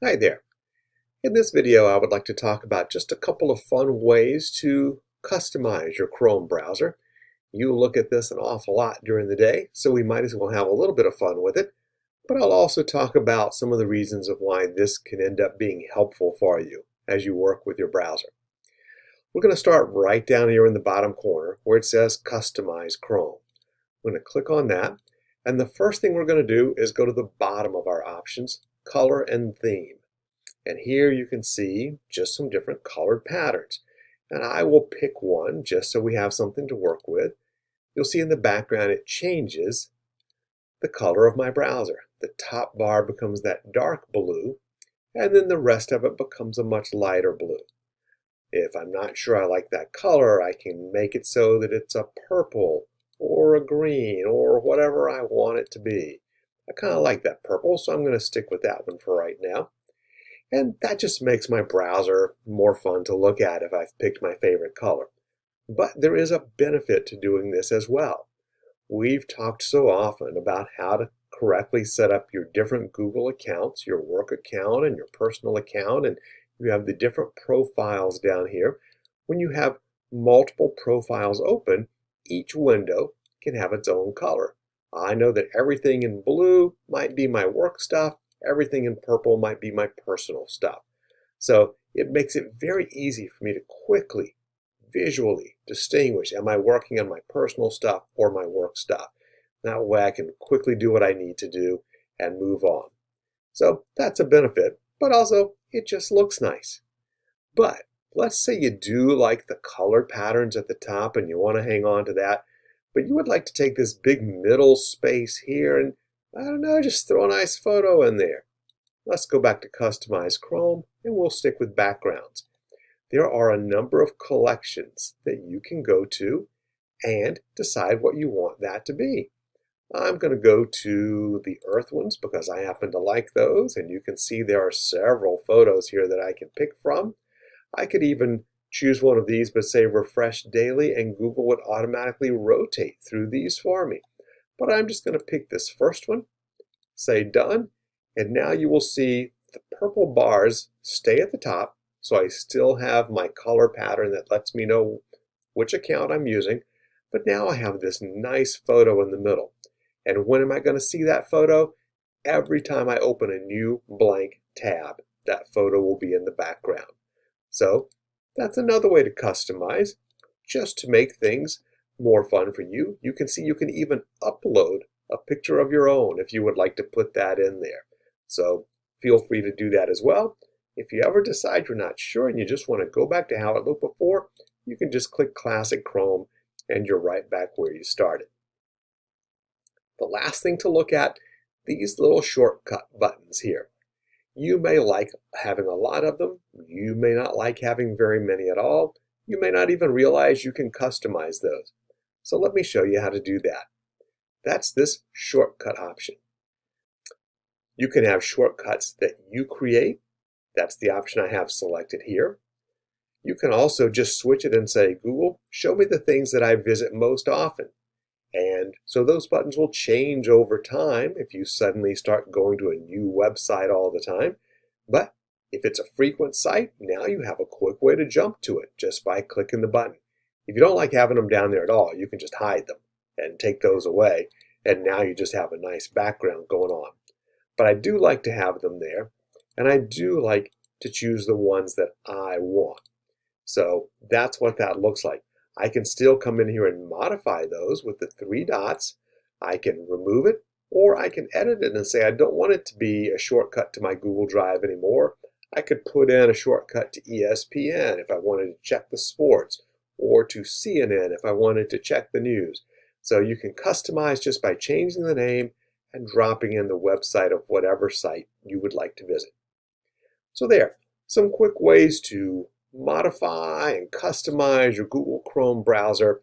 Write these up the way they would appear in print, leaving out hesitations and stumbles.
Hi there. In this video, I would like to talk about just a couple of fun ways to customize your Chrome browser. You look at this an awful lot during the day, so we might as well have a little bit of fun with it. But I'll also talk about some of the reasons of why this can end up being helpful for you as you work with your browser. We're going to start right down here in the bottom corner where it says Customize Chrome. I'm going to click on that, and the first thing we're going to do is go to the bottom of our options, Color and Theme. And here you can see just some different colored patterns. And I will pick one just so we have something to work with. You'll see in the background it changes the color of my browser. The top bar becomes that dark blue, and then the rest of it becomes a much lighter blue. If I'm not sure I like that color, I can make it so that it's a purple or a green or whatever I want it to be. I kind of like that purple, so I'm going to stick with that one for right now. And that just makes my browser more fun to look at if I've picked my favorite color. But there is a benefit to doing this as well. We've talked so often about how to correctly set up your different Google accounts, your work account and your personal account, and you have the different profiles down here. When you have multiple profiles open, each window can have its own color. I know that everything in blue might be my work stuff, everything in purple might be my personal stuff. So it makes it very easy for me to quickly, visually distinguish, am I working on my personal stuff or my work stuff? That way I can quickly do what I need to do and move on. So that's a benefit, but also it just looks nice. But let's say you do like the colored patterns at the top and you want to hang on to that, but you would like to take this big middle space here and, I don't know, just throw a nice photo in there. Let's go back to Customize Chrome and we'll stick with backgrounds. There are a number of collections that you can go to and decide what you want that to be. I'm going to go to the Earth ones because I happen to like those, and you can see there are several photos here that I can pick from. I could even choose one of these but say refresh daily, and Google would automatically rotate through these for me. But I'm just going to pick this first one, say done, and now you will see the purple bars stay at the top, so I still have my color pattern that lets me know which account I'm using, but now I have this nice photo in the middle. And when am I going to see that photo? Every time I open a new blank tab, that photo will be in the background. So that's another way to customize, just to make things more fun for you. You can see you can even upload a picture of your own if you would like to put that in there. So feel free to do that as well. If you ever decide you're not sure and you just want to go back to how it looked before, you can just click Classic Chrome and you're right back where you started. The last thing to look at, these little shortcut buttons here. You may like having a lot of them. You may not like having very many at all. You may not even realize you can customize those. So let me show you how to do that. That's this shortcut option. You can have shortcuts that you create. That's the option I have selected here. You can also just switch it and say, Google, show me the things that I visit most often. And so those buttons will change over time if you suddenly start going to a new website all the time. But if it's a frequent site, now you have a quick way to jump to it just by clicking the button. If you don't like having them down there at all, you can just hide them and take those away. And now you just have a nice background going on. But I do like to have them there, and I do like to choose the ones that I want. So that's what that looks like. I can still come in here and modify those with the three dots. I can remove it, or I can edit it and say I don't want it to be a shortcut to my Google Drive anymore. I could put in a shortcut to ESPN if I wanted to check the sports, or to CNN if I wanted to check the news. So you can customize just by changing the name and dropping in the website of whatever site you would like to visit. So there, some quick ways to modify and customize your Google Chrome browser,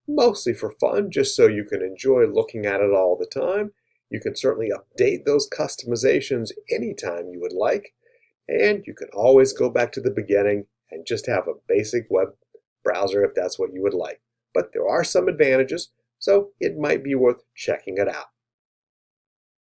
mostly for fun, just so you can enjoy looking at it all the time. You can certainly update those customizations anytime you would like, and you can always go back to the beginning and just have a basic web browser if that's what you would like. But there are some advantages, so it might be worth checking it out.